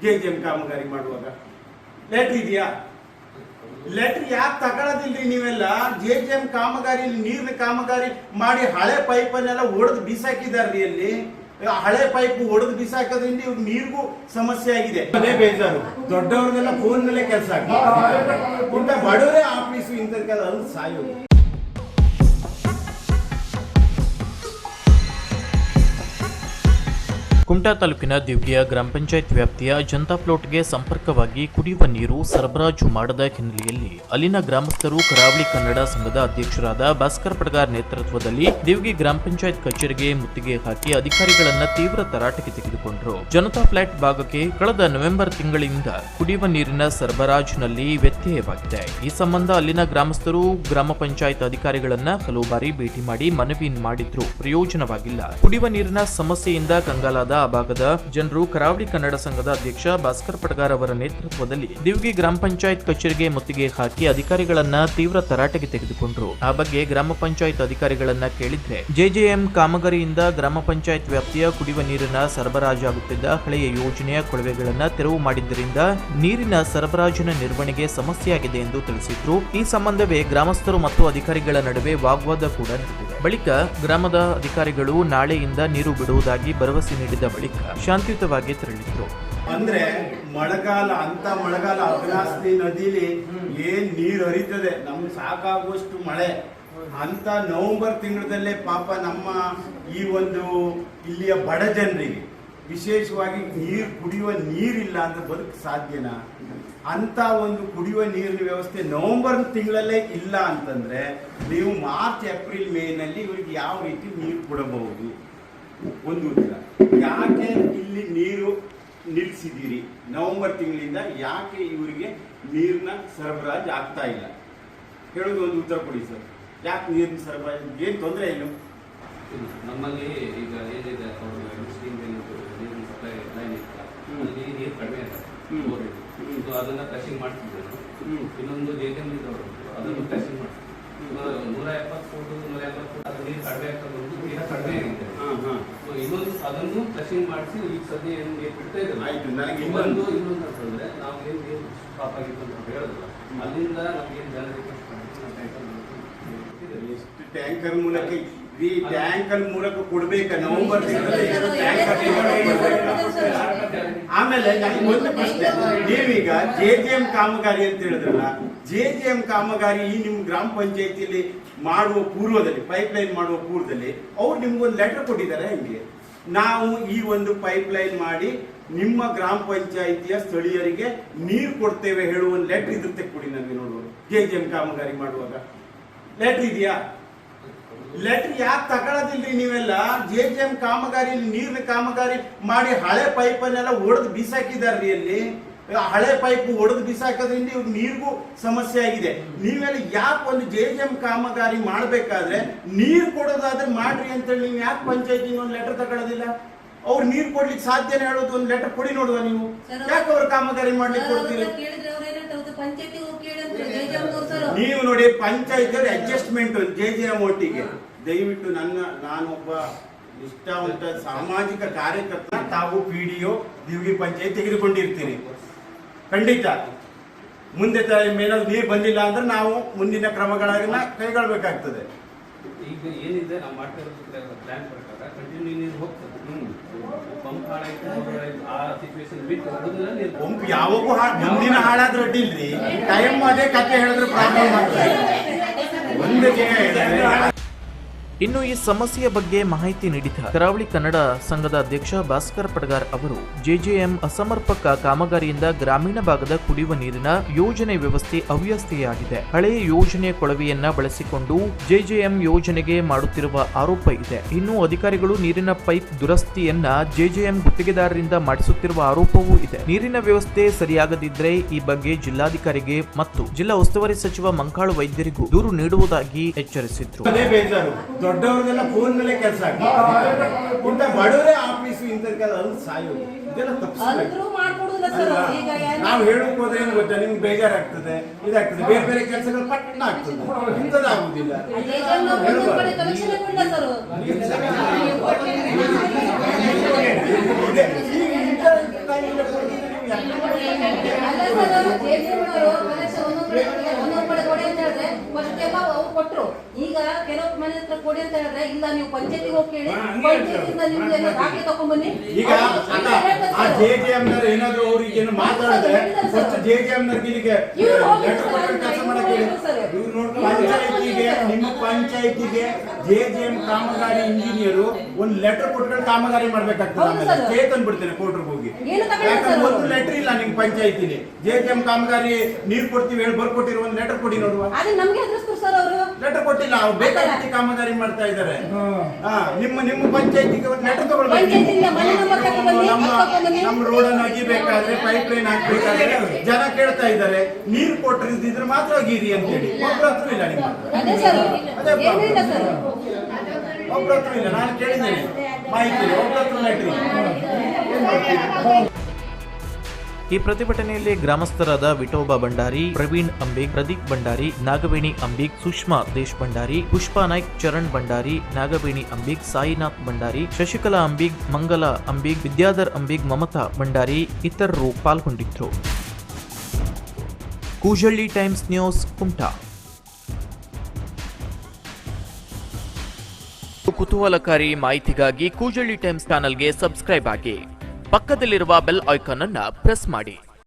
JJM ಕಾಮಗಾರಿ ಮಾಡುವಾಗ letter ಇದೆಯಾ? ಲೆಟರ್ ಯಾಕೆ ತಗೊಳ್ಳೋದಿಲ್ರಿ ನೀವೆಲ್ಲ? JJM ಕಾಮಗಾರಿ ನೀರಿನ ಕಾಮಗಾರಿ ಮಾಡಿ ಹಳೆ ಪೈಪನ್ನೆಲ್ಲ ಒಡೆದು ಬಿಸಾಕಿದಾರ್ರಿ. ಅಲ್ಲಿ ಹಳೆ ಪೈಪ್ ಒಡೆದು ಬಿಸಾಕೋದ್ರಿಂದ ಇವ್ರು ನೀರಿಗೂ ಸಮಸ್ಯೆ ಆಗಿದೆ. ಅದೇ ಬೇಜಾರು. ದೊಡ್ಡವ್ರನ್ನೆಲ್ಲ ಫೋನ್ ಮೇಲೆ ಕೆಲಸ ಆಗ್ತದೆ. ಇಂಥ ಬಡವರೇ ಆಫೀಸು ಇಂಥದಕ್ಕೆಲ್ಲ ಅದು ಸಾಯೋದು. ಕುಮಟಾ ತಾಲೂಕಿನ ದಿವ್ಯ ಗ್ರಾಮ ಪಂಚಾಯತ್ ವ್ಯಾಪ್ತಿಯ ಜನತಾ ಪ್ಲಾಟ್ಗೆ ಸಂಪರ್ಕವಾಗಿ ಕುಡಿಯುವ ನೀರು ಸರಬರಾಜು ಮಾಡದ ಹಿನ್ನೆಲೆಯಲ್ಲಿ ಅಲ್ಲಿನ ಗ್ರಾಮಸ್ಥರು ಕರಾವಳಿ ಕನ್ನಡ ಸಂಘದ ಅಧ್ಯಕ್ಷರಾದ ಭಾಸ್ಕರ್ ಪಡಗಾರ್ ನೇತೃತ್ವದಲ್ಲಿ ದಿವ್ಗಿ ಗ್ರಾಮ ಪಂಚಾಯತ್ ಕಚೇರಿಗೆ ಮುತ್ತಿಗೆ ಹಾಕಿ ಅಧಿಕಾರಿಗಳನ್ನ ತೀವ್ರ ತರಾಟೆಗೆ ತೆಗೆದುಕೊಂಡರು. ಜನತಾ ಫ್ಲಾಟ್ ಭಾಗಕ್ಕೆ ಕಳೆದ ನವೆಂಬರ್ ತಿಂಗಳಿಂದ ಕುಡಿಯುವ ನೀರಿನ ಸರಬರಾಜಿನಲ್ಲಿ ವ್ಯತ್ಯಯವಾಗಿದೆ. ಈ ಸಂಬಂಧ ಅಲ್ಲಿನ ಗ್ರಾಮಸ್ಥರು ಗ್ರಾಮ ಪಂಚಾಯತ್ ಅಧಿಕಾರಿಗಳನ್ನ ಹಲವು ಬಾರಿ ಭೇಟಿ ಮಾಡಿ ಮನವಿ ಮಾಡಿದ್ರು. ಪ್ರಯೋಜನವಾಗಿಲ್ಲ. ಕುಡಿಯುವ ನೀರಿನ ಸಮಸ್ಯೆಯಿಂದ ಕಂಗಾಲಾದ ಆ ಭಾಗದ ಜನರು ಕರಾವಳಿ ಕನ್ನಡ ಸಂಘದ ಅಧ್ಯಕ್ಷ ಭಾಸ್ಕರ್ ಪಡಗಾರ್ ಅವರ ನೇತೃತ್ವದಲ್ಲಿ ದಿವ್ಗಿ ಗ್ರಾಮ ಪಂಚಾಯತ್ ಕಚೇರಿಗೆ ಮುತ್ತಿಗೆ ಹಾಕಿ ಅಧಿಕಾರಿಗಳನ್ನ ತೀವ್ರ ತರಾಟೆಗೆ ತೆಗೆದುಕೊಂಡರು. ಆ ಬಗ್ಗೆ ಗ್ರಾಮ ಪಂಚಾಯತ್ ಅಧಿಕಾರಿಗಳನ್ನ ಕೇಳಿದ್ರೆ JJM ಕಾಮಗಾರಿಯಿಂದ ಗ್ರಾಮ ಪಂಚಾಯತ್ ವ್ಯಾಪ್ತಿಯ ಕುಡಿಯುವ ನೀರಿನ ಸರಬರಾಜಾಗುತ್ತಿದ್ದ ಹಳೆಯ ಯೋಜನೆಯ ಕೊಳವೆಗಳನ್ನ ತೆರವು ಮಾಡಿದ್ದರಿಂದ ನೀರಿನ ಸರಬರಾಜಿನ ನಿರ್ವಹಣೆಗೆ ಸಮಸ್ಯೆಯಾಗಿದೆ ಎಂದು ತಿಳಿಸಿದ್ರು. ಈ ಸಂಬಂಧವೇ ಗ್ರಾಮಸ್ಥರು ಮತ್ತು ಅಧಿಕಾರಿಗಳ ನಡುವೆ ವಾಗ್ವಾದ ಕೂಡ ನಡೆದಿದೆ. ಬಳಿಕ ಗ್ರಾಮದ ಅಧಿಕಾರಿಗಳು ನಾಳೆಯಿಂದ ನೀರು ಬಿಡುವುದಾಗಿ ಭರವಸೆ ನೀಡಿದ ಬಳಿಕ ಶಾಂತಿಯುತವಾಗಿ ತೆರಳಿದ್ರು. ಅಂದ್ರೆ ಮಳೆಗಾಲ ಅಗ್ನಾಸ್ತಿ ನದಿಲಿ ಏನ್ ನೀರು ಹರಿತದೆ, ನಮ್ಗೆ ಸಾಕಾಗುವಷ್ಟು ಮಳೆ. ಅಂತ ನವೆಂಬರ್ ತಿಂಗಳಲ್ಲೇ ಪಾಪ ನಮ್ಮ ಈ ಒಂದು ಇಲ್ಲಿಯ ಬಡ ಜನರಿಗೆ ವಿಶೇಷವಾಗಿ ಕುಡಿಯುವ ನೀರಿಲ್ಲ ಅಂತ ಬದುಕ ಸಾಧ್ಯನಾ? ಅಂತ ಒಂದು ಕುಡಿಯುವ ನೀರಿನ ವ್ಯವಸ್ಥೆ ನವೆಂಬರ್ ತಿಂಗಳಲ್ಲೇ ಇಲ್ಲ ಅಂತಂದ್ರೆ ನೀವು ಮಾರ್ಚ್ ಏಪ್ರಿಲ್ ಮೇನಲ್ಲಿ ಇವರಿಗೆ ಯಾವ ರೀತಿ ನೀರು ಕೊಡಬಹುದು? ಒಂದು ಉತ್ತರ. ಯಾಕೆ ಇಲ್ಲಿ ನೀರು ನಿಲ್ಲಿಸಿದ್ದೀರಿ? ನವೆಂಬರ್ ತಿಂಗಳಿಂದ ಯಾಕೆ ಇವರಿಗೆ ನೀರಿನ ಸರಬರಾಜು ಆಗ್ತಾ ಇಲ್ಲ? ಹೇಳೋದು ಒಂದು ಉತ್ತರ ಕೊಡಿ ಸರ್. ಯಾಕೆ ನೀರಿನ ಸರಬರಾಜು ಏನು ತೊಂದರೆ ಇಲ್ಲ? ನಮ್ಮಲ್ಲಿ ಈಗ ಏನಿದೆ ನೀರಿನ ಸಪ್ಲೈ ಲೈನ್ ಇತ್ತು, ಅಲ್ಲಿ ನೀರು ಕಡಿಮೆ ಇದೆ. ಅದನ್ನ ಟಚಿಂಗ್ ಮಾಡ್ತಿದ್ದೇವೆ. ಇನ್ನೊಂದು JJM ಅದನ್ನು ಟಚಿಂಗ್ ಮಾಡ್ತೀವಿ. 170 ಫುಟ್ 180 ಫುಟ್ ಅದು ನೀರು ಕಡಿಮೆ ಆಗ್ತದೆ, ತೀರಾ ಕಡಿಮೆ ಆಗಿದೆ. ಇನ್ನೊಂದು ಅದನ್ನು ಟಚಿಂಗ್ ಮಾಡಿಸಿ ಈಗ ಸದ್ಯ ಏನು ನೀರು ಬಿಡ್ತಾ ಇದ್ದಾರೆ. ಇನ್ನೊಂದು ಅಂತಂದ್ರೆ ನಾವು ಏನು ನೀರು ಸ್ಟಾಪ್ ಆಗಿತ್ತು ಅಂತ ಹೇಳೋದಿಲ್ಲ. ಅಲ್ಲಿಂದ ನಮ್ಗೆ ಏನು ಜನರಿಗೆ ಎಷ್ಟು ಟ್ಯಾಂಕರ್ ಮೂಲಕ ಟ್ಯಾಂಕರ್ ಮೂಲಕ ಕೊಡ್ಬೇಕಾ? ನವೆಂಬರ್ ತಿಂಗಳಲ್ಲಿ ಆಮೇಲೆ ನನಗೆ ಒಂದು ಪ್ರಶ್ನೆ. ನೀವೀಗ JJM ಕಾಮಗಾರಿ ಅಂತ ಹೇಳಿದ್ರಲ್ಲ, JJM ಕಾಮಗಾರಿ ಈ ನಿಮ್ಮ ಗ್ರಾಮ ಪಂಚಾಯತಿಯಲ್ಲಿ ಮಾಡುವ ಪೂರ್ವದಲ್ಲಿ, ಪೈಪ್ ಲೈನ್ ಮಾಡುವ ಪೂರ್ವದಲ್ಲಿ ಅವ್ರು ನಿಮ್ಗೊಂದು ಲೆಟರ್ ಕೊಟ್ಟಿದ್ದಾರೆ. ಹೆಂಗೆ ನಾವು ಈ ಒಂದು ಪೈಪ್ ಲೈನ್ ಮಾಡಿ ನಿಮ್ಮ ಗ್ರಾಮ ಪಂಚಾಯಿತಿಯ ಸ್ಥಳೀಯರಿಗೆ ನೀರು ಕೊಡ್ತೇವೆ ಹೇಳುವ ಒಂದು ಲೆಟರ್ ಇದ್ರ ತೆಕ್ಕೊಡಿ ನನಗೆ ನೋಡುವ. JJM ಕಾಮಗಾರಿ ಮಾಡುವಾಗ ಲೆಟರ್ ಇದೆಯಾ? ಲೆಟರ್ ಯಾಕೆ ತಗೊಳ್ಳೋದಿಲ್ರಿ ನೀವೆಲ್ಲ? JJM ಕಾಮಗಾರಿ ನೀರಿನ ಕಾಮಗಾರಿ ಮಾಡಿ ಹಳೆ ಪೈಪನ್ನೆಲ್ಲ ಒಡೆದು ಬಿಸಾಕಿದಾರ್ರಿ. ಅಲ್ಲಿ ಹಳೆ ಪೈಪ್ ಒಡೆದು ಬಿಸಾಕೋದ್ರಿಂದ ಇವ್ರು ನೀರಿಗೂ ಸಮಸ್ಯೆ ಆಗಿದೆ. ನೀವೆಲ್ಲ ಯಾಕೆ ಒಂದು JJM ಕಾಮಗಾರಿ ಮಾಡಬೇಕಾದ್ರೆ ನೀರು ಕೊಡೋದಾದ್ರೆ ಮಾಡ್ರಿ ಅಂತೇಳಿ ನೀವು ಯಾಕೆ ಪಂಚಾಯತಿ ಒಂದು ಲೆಟರ್ ತಗೊಳ್ಳೋದಿಲ್ಲ? ಅವ್ರು ನೀರು ಕೊಡ್ಲಿಕ್ಕೆ ಸಾಧ್ಯನೇ ಹೇಳೋದು ಒಂದು ಲೆಟರ್ ಕೊಡಿ ನೋಡುವ. ನೀವು ಯಾಕೆ ಅವ್ರ ಕಾಮಗಾರಿ ಮಾಡ್ಲಿಕ್ಕೆ ಕೊಡ್ತೀರಿ? ನೀವು ನೋಡಿ ಪಂಚಾಯತ್ ಅಡ್ಜಸ್ಟ್ಮೆಂಟ್ JJM ಒಟ್ಟಿಗೆ ದಯವಿಟ್ಟು ನಾನೊಬ್ಬ ನಿಷ್ಠಾವಂತ ಸಾಮಾಜಿಕ ಕಾರ್ಯಕರ್ತ. ತಾವು PDO ದಿವ್ಗಿ ಪಂಚಾಯತ್ ತೆಗೆದುಕೊಂಡಿರ್ತೀರಿ. ಖಂಡಿತ ಮುಂದೆ ಮೇಲಾದ್ರು ನೀರು ಬಂದಿಲ್ಲ ಅಂದ್ರೆ ನಾವು ಮುಂದಿನ ಕ್ರಮಗಳನ್ನ ಕೈಗೊಳ್ಳಬೇಕಾಗ್ತದೆ. ಈಗ ಏನಿದೆ ನಾವು ಮಾಡ್ತಿರೋದು ಪ್ಲಾನ್ ಪ್ರಕಾರ ಕಂಟಿನ್ಯೂ ನೀರು ಹೋಗ್ತದೆ. ಪಂಪ್ ಹಾಳಾಯ್ತು, ಆ ಸಿಚುವೇಶನ್ ಬಿಟ್ಟು ಪಂಪ್ ಯಾವಾಗೂ ಮುಂದಿನ ಹಾಳಾದ್ರೆ ಅಡ್ಡಿಲ್ರಿ. ಟೈಮ್ ಅದೇ ಕತೆ ಹೇಳಿದ್ರೆ ಪ್ರಾಬ್ಲಮ್ ಆಗ್ತದೆ. ಇನ್ನು ಈ ಸಮಸ್ಯೆಯ ಬಗ್ಗೆ ಮಾಹಿತಿ ನೀಡಿದ ಕರಾವಳಿ ಕನ್ನಡ ಸಂಘದ ಅಧ್ಯಕ್ಷ ಭಾಸ್ಕರ್ ಪಡಗಾರ್ ಅವರು JJM ಅಸಮರ್ಪಕ ಕಾಮಗಾರಿಯಿಂದ ಗ್ರಾಮೀಣ ಭಾಗದ ಕುಡಿಯುವ ನೀರಿನ ಯೋಜನೆ ವ್ಯವಸ್ಥೆ ಅವ್ಯವಸ್ಥೆಯಾಗಿದೆ. ಹಳೆಯ ಯೋಜನೆ ಕೊಳವೆಯನ್ನ ಬಳಸಿಕೊಂಡು JJM ಯೋಜನೆಗೆ ಮಾಡುತ್ತಿರುವ ಆರೋಪ ಇದೆ. ಇನ್ನು ಅಧಿಕಾರಿಗಳು ನೀರಿನ ಪೈಪ್ ದುರಸ್ತಿಯನ್ನ JJM ಗುತ್ತಿಗೆದಾರರಿಂದ ಮಾಡಿಸುತ್ತಿರುವ ಆರೋಪವೂ ಇದೆ. ನೀರಿನ ವ್ಯವಸ್ಥೆ ಸರಿಯಾಗದಿದ್ರೆ ಈ ಬಗ್ಗೆ ಜಿಲ್ಲಾಧಿಕಾರಿಗೆ ಮತ್ತು ಜಿಲ್ಲಾ ಉಸ್ತುವಾರಿ ಸಚಿವ ಮಂಕಾಳು ವೈದ್ಯರಿಗೂ ದೂರು ನೀಡುವುದಾಗಿ ಎಚ್ಚರಿಸಿದ್ರು. ದೊಡ್ಡವ್ರನ್ನೆಲ್ಲ ಫೋನ್ ಮೇಲೆ ಕೆಲಸ ಆಗ್ತದೆ. ಇಂಥ ಬಡವರೇ ಆಫೀಸು ಇಂಥದಕ್ಕೆಲ್ಲ ಅದು ಸಾಯೋದು. ಇದೆಲ್ಲ ತಪ್ಪಿಸ್ಬೇಕು. ನಾವು ಹೇಳಕ್ ಹೋದ್ರೆ ಏನು ಗೊತ್ತಾ, ನಿಮ್ಗೆ ಬೇಜಾರಾಗ್ತದೆ, ಇದಾಗ್ತದೆ, ಬೇರೆ ಬೇರೆ ಕೆಲಸಗಳು ಪಟ್ಟಣ ಆಗ್ತದೆ. ಇಂಥದ್ದಾಗುದಿಲ್ಲ. ಅಲ್ಲ ಸರ್, ಜೆಡಿಎಸ್ನವರು ಕಲೆಕ್ಷನ್ ಒಂದೊಂದು ಕಡೆ ಕೊಡಿ ಅಂತ ಹೇಳಿದ್ರೆ ಫಸ್ಟ್ ಎಲ್ಲ ಅವ್ರು ಕೊಟ್ರು. ಈಗ ಕೆಲವು ಮನೆ ಹತ್ರ ಕೊಡಿ ಅಂತ ಹೇಳಿದ್ರೆ ಇಲ್ಲ ನೀವು ಪಂಚಾಯತಿಗೆ ಹೋಗಿ ಕೇಳಿ, ಪಂಚಾಯತಿಯಿಂದ ನಿಮ್ಗೆ ಎಲ್ಲ ದಾಖಲೆ ತಗೊಂಡ್ಬನ್ನಿ. ಈಗ ಆ JJM ನವರು ಏನಾದ್ರು ಅವ್ರಿಗೆ ಏನು ಮಾತಾಡಿದ್ರೆ ಫಸ್ಟ್ JJM ನವರಿಗೆ ಇಲ್ಲಿಗೆ ಲೆಟರ್ ಕೊಟ್ಟು ಕೆಲಸ ಮಾಡಕ್ಕೆ ಹೇಳಿ. ಪಂಚಾಯತಿಗೆ ನಿಮ್ಮ ಪಂಚಾಯತಿಗೆ JJM ಕಾಮಗಾರಿ ಇಂಜಿನಿಯರು ಒಂದು ಲೆಟರ್ ಕೊಟ್ಕೊಂಡು ಕಾಮಗಾರಿ ಮಾಡ್ಬೇಕಾಗ್ತದೆ. ಆಮೇಲೆ ಚೇತನ್ ಬಿಡ್ತೇನೆ ಕೋರ್ಟ್ಗೆ ಹೋಗಿ, ಯಾಕಂದ್ರೆ ಒಂದು ಲೆಟರ್ ಇಲ್ಲ ನಿಮ್ ಪಂಚಾಯತಿಲಿ. JJM ಕಾಮಗಾರಿ ನೀರು ಕೊಡ್ತೀವಿ ಹೇಳಿ ಬರ್ಕೊಟ್ಟಿರೋ ಒಂದು ಲೆಟರ್ ಕೊಡಿ ನೋಡುವ. ಅದೇ ನಮ್ಗೆ ಹೆದರ್ಸ್ತಾರೆ ಸರ್ ಅವರು. ಲೆಟರ್ ಕೊಟ್ಟಿಲ್ಲ, ಅವ್ರು ಬೇಕಾದ ಕಾಮಗಾರಿ ಮಾಡ್ತಾ ಇದ್ದಾರೆ. ನಿಮ್ಮ ಪಂಚಾಯತಿಗೆ ಒಂದು ಲೆಟರ್ ತಗೊಳ್ಬೇಕು. ನಮ್ಮ ರೋಡ್ ಅನ್ನು ಅಗಿಬೇಕಾದ್ರೆ, ಪೈಪ್ ಲೈನ್ ಹಾಕ್ಬೇಕಾದ್ರೆ ಜನ ಕೇಳ್ತಾ ಇದ್ದಾರೆ, ನೀರು ಕೊಟ್ಟಿದ್ರೆ ಮಾತ್ರ ಅಗೀರಿ ಅಂತ ಹೇಳಿ. ಒಬ್ರ ಹತ್ರ ಇಲ್ಲ ನಿಮ್ಮ, ಅದೇ ಸರ್, ಅದೇ ಏನಿಲ್ಲ ಸರ್, ಒಬ್ರ ಹತ್ರ ಇಲ್ಲ. ನಾನು ಕೇಳಿದ್ದೇನೆ ಮಾಹಿತಿ, ಒಬ್ರ ಹತ್ರ ಲೆಟರ್ ಈ ಪ್ರತಿಭಟನೆಯಲ್ಲಿ ಗ್ರಾಮಸ್ಥರಾದ ವಿಠೋಬಾ ಭಂಡಾರಿ, ಪ್ರವೀಣ್ ಅಂಬಿಗ್, ಪ್ರದೀಪ್ ಭಂಡಾರಿ, ನಾಗವೇಣಿ ಅಂಬಿಗ್, ಸುಷ್ಮಾ ದೇಶ್ ಭಂಡಾರಿ, ಪುಷ್ಪಾ ನಾಯ್ಕ್, ಚರಣ್ ಭಂಡಾರಿ, ನಾಗವೇಣಿ ಅಂಬಿಗ್, ಸಾಯಿನಾಥ್ ಭಂಡಾರಿ, ಶಶಿಕಲಾ ಅಂಬಿಗ್, ಮಂಗಲ ಅಂಬಿಗ್, ವಿದ್ಯಾಧರ್ ಅಂಬಿಗ್, ಮಮತಾ ಭಂಡಾರಿ ಇತರರು ಪಾಲ್ಗೊಂಡಿದ್ರು. Koojalli times news, Kumta. ಕುತೂಹಲಕಾರಿ ಮಾಹಿತಿಗಾಗಿ ಕೂಜಳ್ಳಿ ಟೈಮ್ಸ್ ಚಾನೆಲ್ಗೆ ಸಬ್ಸ್ಕ್ರೈಬ್ ಆಗಿ, ಪಕ್ಕದಲ್ಲಿರುವ ಬೆಲ್ ಐಕಾನ್ ಅನ್ನು ಪ್ರೆಸ್ ಮಾಡಿ.